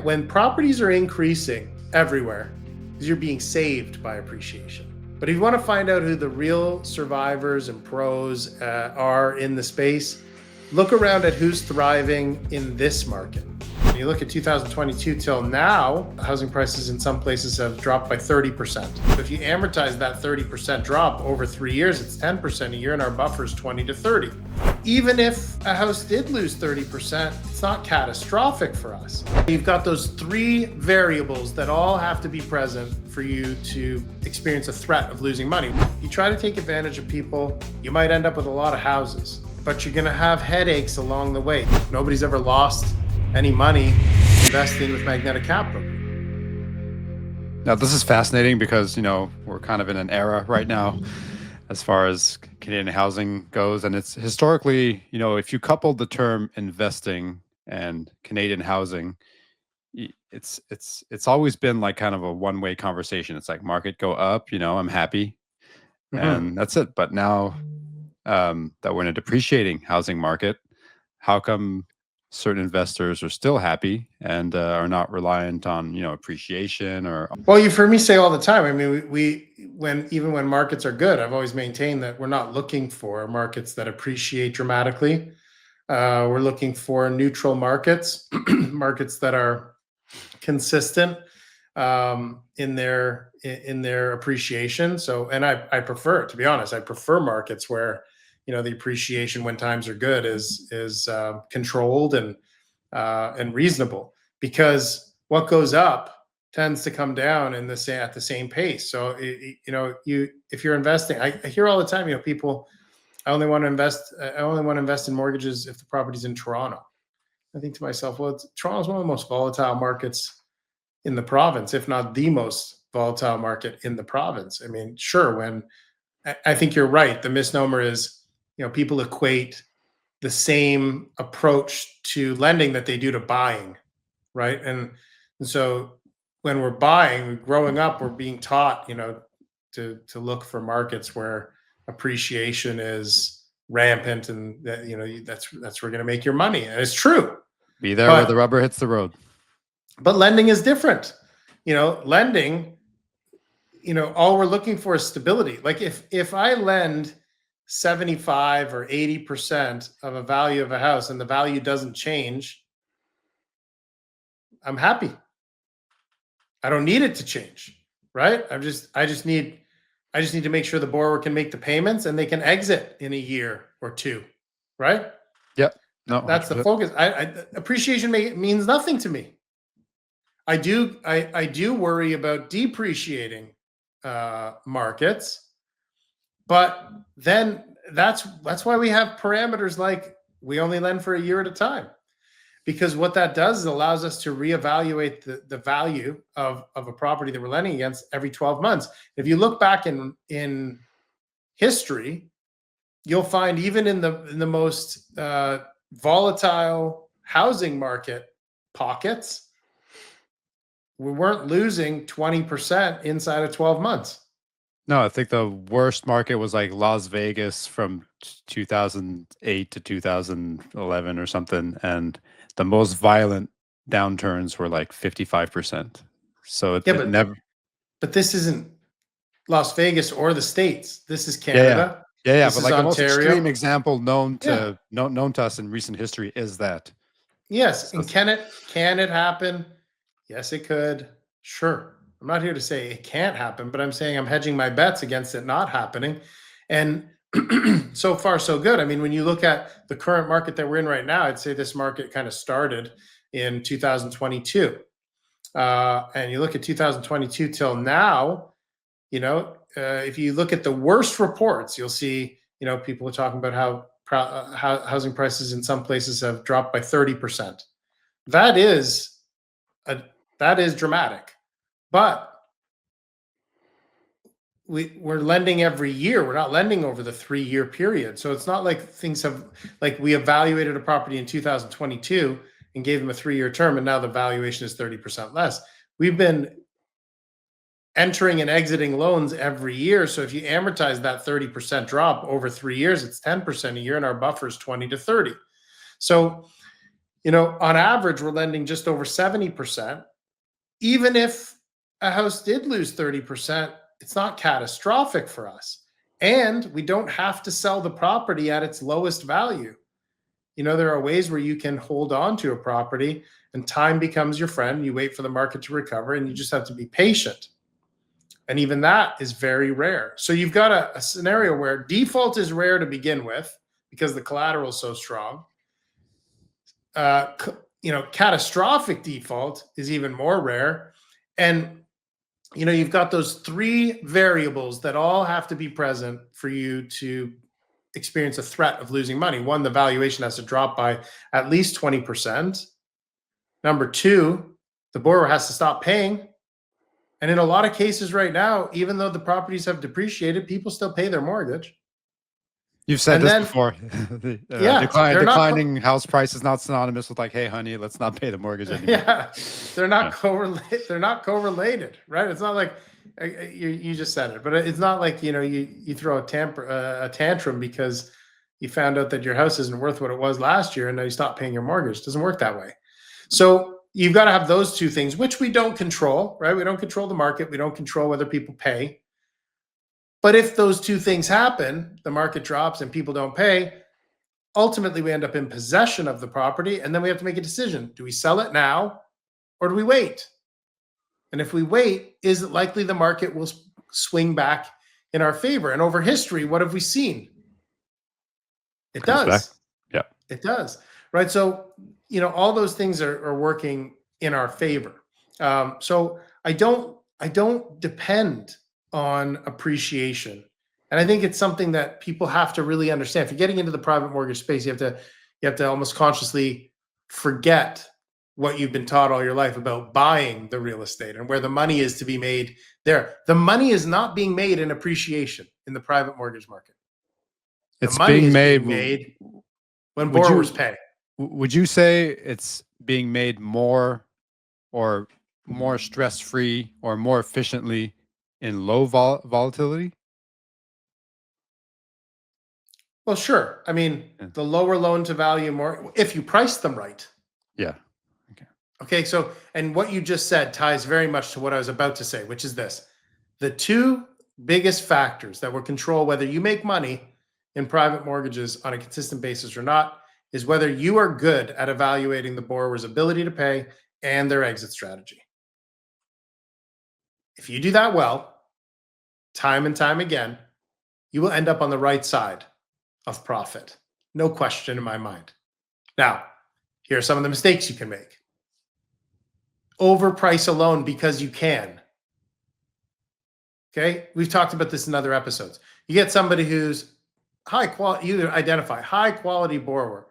when properties are increasing everywhere, you're being saved by appreciation. But if you want to find out who the real survivors and pros are in the space, look around at who's thriving in this market. When you look at 2022 till now, housing prices in some places have dropped by 30%. So if you amortize that 30% drop over 3 years, it's 10% a year, and our buffer is 20 to 30. Even if a house did lose 30%, it's not catastrophic for us. You've got those three variables that all have to be present for you to experience a threat of losing money. You try to take advantage of people, you might end up with a lot of houses, but you're gonna have headaches along the way. Nobody's ever lost any money investing with magnetic capital. Now, this is fascinating because, we're kind of in an era right now as far as Canadian housing goes. And it's historically, if you couple the term investing and Canadian housing, it's always been like kind of a one-way conversation. It's like market go up, I'm happy, and that's it. But now that we're in a depreciating housing market, how come certain investors are still happy and are not reliant on appreciation? Or well, you've heard me say all the time, I mean, even when markets are good, I've always maintained that we're not looking for markets that appreciate dramatically. We're looking for neutral markets, markets that are consistent in their appreciation. So, and I prefer, to be honest, I prefer markets where the appreciation when times are good is controlled and reasonable, because what goes up tends to come down at the same pace. So if you're investing, I hear all the time, people, I only want to invest in mortgages if the property's in Toronto. I think to myself, well, Toronto's one of the most volatile markets in the province, if not the most volatile market in the province. I mean, sure, I think you're right. The misnomer is, people equate the same approach to lending that they do to buying, right? And so when we're buying, growing up, we're being taught, to look for markets where appreciation is rampant, and that's where you're going to make your money, and it's true. Be there where the rubber hits the road. But lending is different. Lending, all we're looking for is stability. Like if I lend 75 or 80% of a value of a house and the value doesn't change, I'm happy. I don't need it to change, right? I just need to make sure the borrower can make the payments and they can exit in a year or two, right? Yep. No, that's 100%. The focus. Appreciation means nothing to me. I do worry about depreciating markets. But then that's why we have parameters like we only lend for a year at a time, because what that does is allows us to reevaluate the value of a property that we're lending against every 12 months. If you look back in history, you'll find even in the most volatile housing market pockets, we weren't losing 20% inside of 12 months. No, I think the worst market was like Las Vegas from 2008 to 2011 or something. And the most violent downturns were like 55%. So it never. But this isn't Las Vegas or the States. This is Canada. Yeah. But like the most extreme example known to us in recent history is that. Yes. And can it happen? Yes, it could. Sure. I'm not here to say it can't happen, but I'm saying I'm hedging my bets against it not happening. And so far, so good. I mean, when you look at the current market that we're in right now, I'd say this market kind of started in 2022. And you look at 2022 till now, if you look at the worst reports, you'll see, people are talking about how housing prices in some places have dropped by 30%. That is dramatic. But we're lending every year. We're not lending over the 3-year period. So it's not like we evaluated a property in 2022 and gave them a 3-year term, and now the valuation is 30% less. We've been entering and exiting loans every year. So if you amortize that 30% drop over 3 years, it's 10% a year, and our buffer is 20 to 30. So On average, we're lending just over 70%. Even if a house did lose 30%, it's not catastrophic for us. And we don't have to sell the property at its lowest value. There are ways where you can hold on to a property and time becomes your friend. You wait for the market to recover and you just have to be patient. And even that is very rare. So you've got a scenario where default is rare to begin with because the collateral is so strong. Catastrophic default is even more rare. And you've got those three variables that all have to be present for you to experience a threat of losing money. One, the valuation has to drop by at least 20%. Number two, the borrower has to stop paying. And in a lot of cases right now, even though the properties have depreciated, people still pay their mortgage. You've said And this then, before. yeah, Declining house price is not synonymous with like, hey, honey, let's not pay the mortgage anymore. Yeah, they're not correlated. They're not correlated, right? It's not like you just said it, but it's not like you throw a tantrum because you found out that your house isn't worth what it was last year, and now you stop paying your mortgage. It doesn't work that way. So you've got to have those two things, which we don't control, right? We don't control the market. We don't control whether people pay. But if those two things happen, the market drops and people don't pay, ultimately we end up in possession of the property, and then we have to make a decision. Do we sell it now or do we wait? And if we wait, is it likely the market will swing back in our favor? And over history, what have we seen? It does. Yeah. It does. Right. So, all those things are working in our favor. So I don't depend on appreciation. And I think it's something that people have to really understand. If you're getting into the private mortgage space, you have to almost consciously forget what you've been taught all your life about buying the real estate and where the money is to be made there. The money is not being made in appreciation in the private mortgage market. It's being made when borrowers pay. Would you say it's being made more or more stress-free or more efficiently in low volatility? Well, sure. I mean, the lower loan to value more if you price them right. Yeah. Okay. So, and what you just said ties very much to what I was about to say, which is this. The two biggest factors that will control whether you make money in private mortgages on a consistent basis or not is whether you are good at evaluating the borrower's ability to pay and their exit strategy. If you do that well, time and time again, you will end up on the right side of profit. No question in my mind. Now, here are some of the mistakes you can make. Overprice a loan because you can. Okay? We've talked about this in other episodes. You get somebody who's high quality, you identify high quality borrower,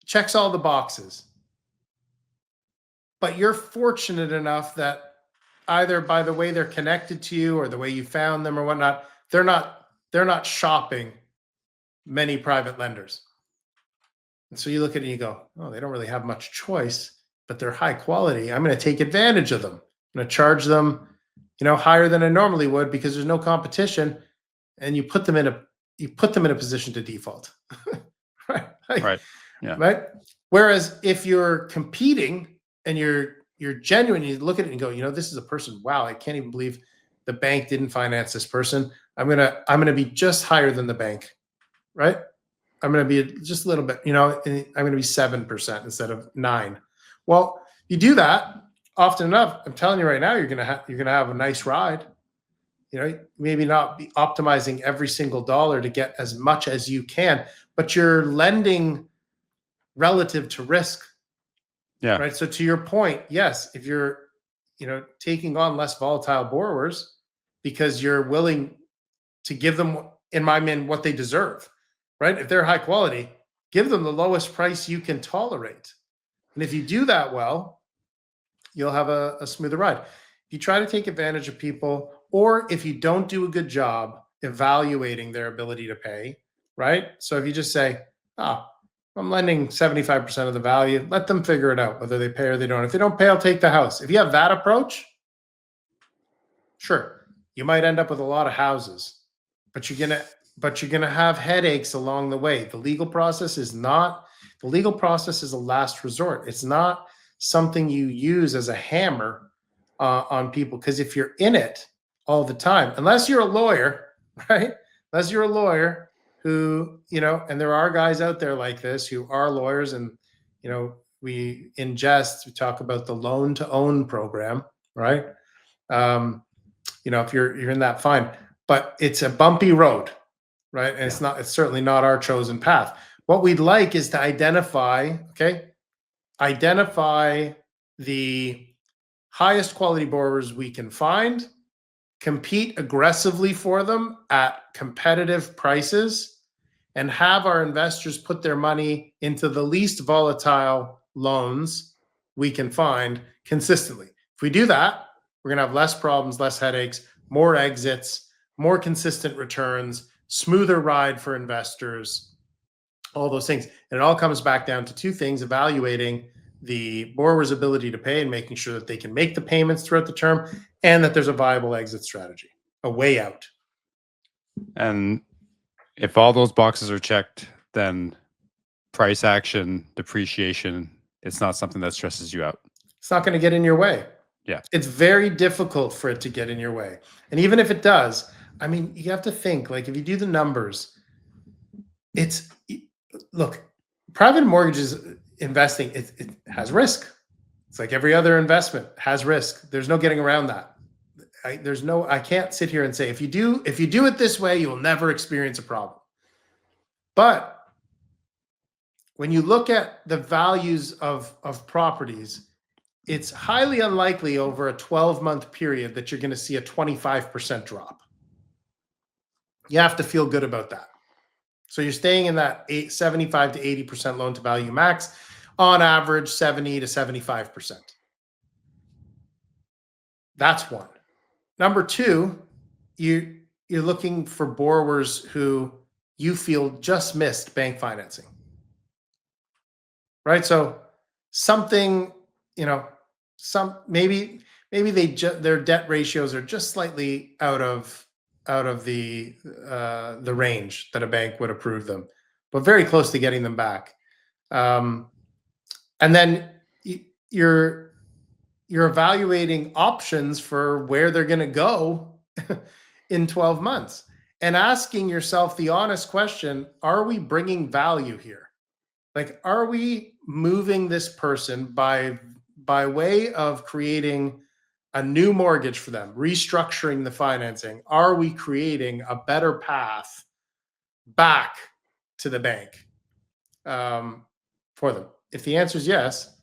checks all the boxes, but you're fortunate enough that either by the way they're connected to you or the way you found them or whatnot, they're not shopping many private lenders. And so you look at it and you go, oh, they don't really have much choice, but they're high quality. I'm going to take advantage of them. I'm going to charge them, higher than I normally would because there's no competition. And you put them in a position to default. Right. Right. Yeah. Right. Whereas if you're competing and you're genuine, you look at it and go, this is a person. Wow, I can't even believe the bank didn't finance this person. I'm gonna be just higher than the bank, right? I'm gonna be just a little bit, I'm gonna be 7% instead of 9%. Well, you do that often enough. I'm telling you right now, you're gonna have a nice ride. Maybe not be optimizing every single dollar to get as much as you can, but you're lending relative to risk. Yeah. Right. So to your point, yes, if you're, taking on less volatile borrowers because you're willing to give them, in my mind, what they deserve, right? If they're high quality, give them the lowest price you can tolerate. And if you do that well, you'll have a smoother ride. If you try to take advantage of people, or if you don't do a good job evaluating their ability to pay, right? So if you just say, I'm lending 75% of the value. Let them figure it out, whether they pay or they don't. If they don't pay, I'll take the house. If you have that approach, sure, you might end up with a lot of houses, but you're gonna have headaches along the way. The legal process is not The legal process is a last resort. It's not something you use as a hammer on people, because if you're in it all the time, unless you're a lawyer, right? Unless you're a lawyer who, and there are guys out there like this who are lawyers, and, we in jest, we talk about the loan to own program, right? If you're in that, fine, but it's a bumpy road, right? And it's certainly not our chosen path. What we'd like is to identify the highest quality borrowers we can find, compete aggressively for them at competitive prices, and have our investors put their money into the least volatile loans we can find consistently. If we do that, we're going to have less problems, less headaches, more exits, more consistent returns, smoother ride for investors, all those things. And it all comes back down to two things: evaluating the borrower's ability to pay and making sure that they can make the payments throughout the term, and that there's a viable exit strategy, a way out. And if all those boxes are checked, then price action, depreciation, it's not something that stresses you out. It's not going to get in your way. Yeah. It's very difficult for it to get in your way. And even if it does, you have to think, like, if you do the numbers, look, private mortgages investing, it has risk. It's like every other investment has risk. There's no getting around that. I can't sit here and say, if you do it this way, you will never experience a problem. But when you look at the values of properties, it's highly unlikely over a 12-month period that you're going to see a 25% drop. You have to feel good about that. So you're staying in that 75 to 80% loan to value max, on average 70 to 75%. That's one. Number two, you're looking for borrowers who you feel just missed bank financing, right? So something, maybe their debt ratios are just slightly out of the range that a bank would approve them, but very close to getting them back. And then you're evaluating options for where they're going to go in 12 months, and asking yourself the honest question: are we bringing value here? Like, are we moving this person by way of creating a new mortgage for them, restructuring the financing? Are we creating a better path back to the bank for them? If the answer is yes,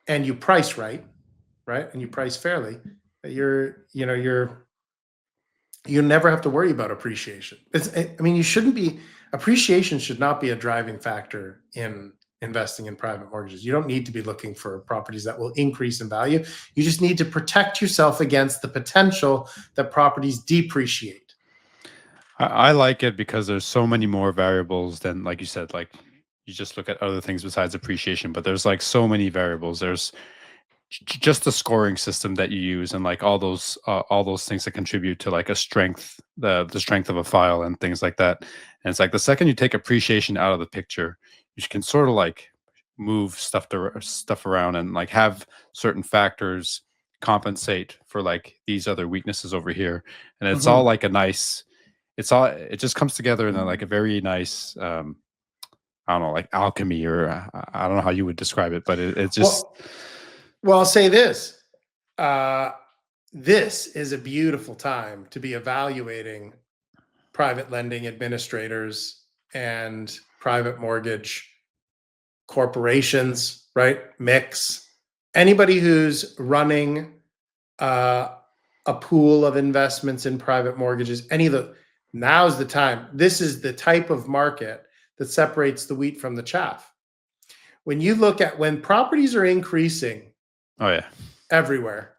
and you price right, and you price fairly, you never have to worry about appreciation. Appreciation should not be a driving factor in investing in private mortgages. You don't need to be looking for properties that will increase in value. You just need to protect yourself against the potential that properties depreciate. I like it because there's so many more variables than, like you said, like you just look at other things besides appreciation, but there's like so many variables. There's just the scoring system that you use, and like all those things that contribute to like a strength, the strength of a file and things like that. And it's like the second you take appreciation out of the picture, you can sort of like move stuff around and like have certain factors compensate for like these other weaknesses over here. And it's all like it just comes together in like a very nice, I don't know, like alchemy, or I don't know how you would describe it, but it's just. Well, I'll say this. This is a beautiful time to be evaluating private lending administrators and private mortgage corporations, right? Mix. Anybody who's running a pool of investments in private mortgages, now's the time. This is the type of market that separates the wheat from the chaff. When you look at when properties are increasing, oh yeah, everywhere,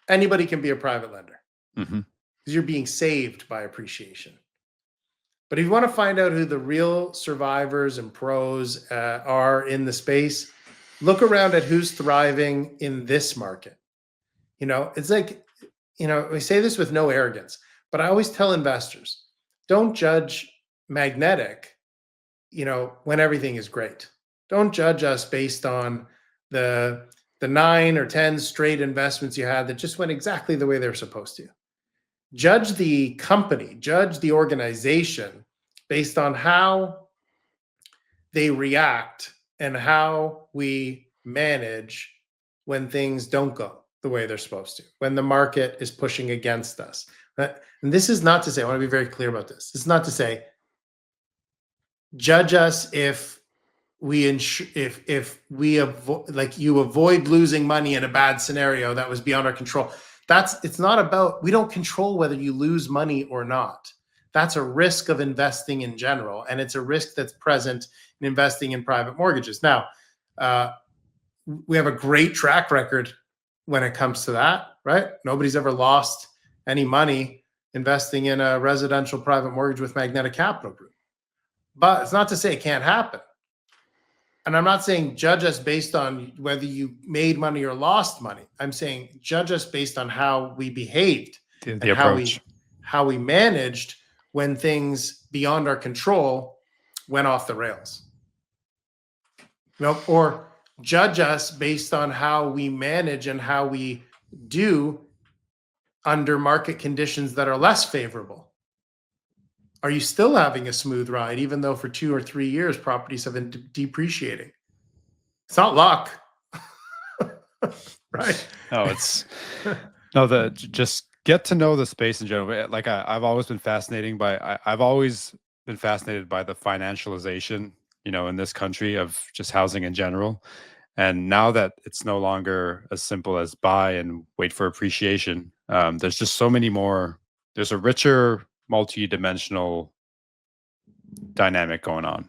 anybody can be a private lender, because you're being saved by appreciation. But if you want to find out who the real survivors and pros are in the space, look around at who's thriving in this market. It's like, we say this with no arrogance, but I always tell investors, don't judge magnetic, when everything is great. Don't judge us based on the 9 or 10 straight investments you had that just went exactly the way they're supposed to. Judge the company, judge the organization based on how they react and how we manage when things don't go the way they're supposed to, when the market is pushing against us. And this is not to say, I want to be very clear about this. It's not to say, judge us if we avoid, like, you avoid losing money in a bad scenario that was beyond our control. It's not about, we don't control whether you lose money or not. That's a risk of investing in general, and it's a risk that's present in investing in private mortgages. Now, we have a great track record when it comes to that, right? Nobody's ever lost any money investing in a residential private mortgage with Magnetic Capital Group. But it's not to say it can't happen. And I'm not saying judge us based on whether you made money or lost money. I'm saying judge us based on how we behaved The and approach. how we managed when things beyond our control went off the rails. Or judge us based on how we manage and how we do under market conditions that are less favorable. Are you still having a smooth ride, even though for 2 or 3 years properties have been depreciating? It's not luck, right? No, it's just get to know the space in general. Like I've always been fascinated by the financialization, in this country of just housing in general. And now that it's no longer as simple as buy and wait for appreciation, there's just so many more. There's a richer, multi-dimensional dynamic going on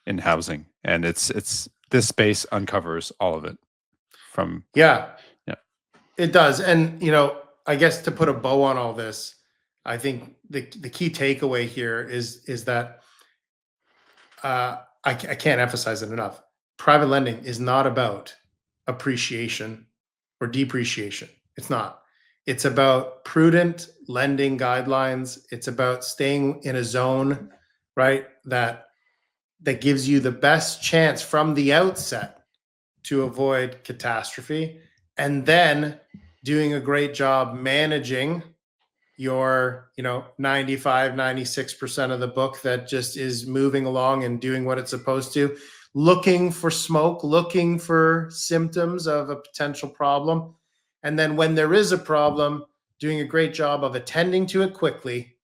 in housing, and it's this space uncovers all of it. Yeah, it does. And I guess to put a bow on all this, I think the key takeaway here is that I can't emphasize it enough. Private lending is not about appreciation or depreciation. It's not. It's about prudent lending guidelines. It's about staying in a zone, right, that gives you the best chance from the outset to avoid catastrophe, and then doing a great job managing your 95, 96% of the book that just is moving along and doing what it's supposed to, looking for smoke, looking for symptoms of a potential problem. And then when there is a problem, doing a great job of attending to it quickly,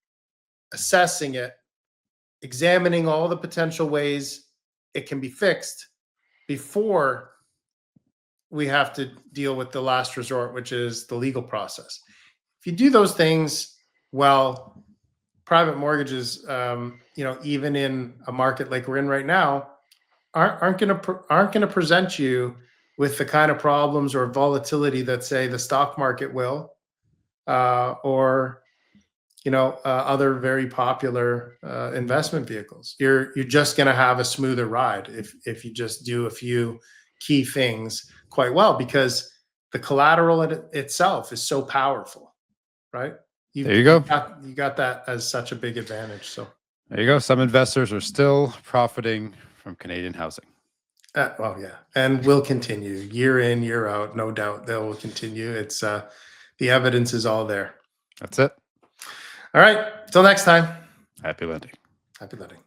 assessing it, examining all the potential ways it can be fixed before we have to deal with the last resort, which is the legal process. If you do those things well, private mortgages, even in a market like we're in right now, aren't going to present you with the kind of problems or volatility that, say, the stock market will, or other very popular investment vehicles. You're just going to have a smoother ride if you just do a few key things quite well, because the collateral itself is so powerful, right? There you go. You got that as such a big advantage. So there you go. Some investors are still profiting from Canadian housing. Well, yeah, and will continue year in, year out. No doubt they will continue. It's the evidence is all there. That's it. All right. Till next time. Happy lending. Happy lending.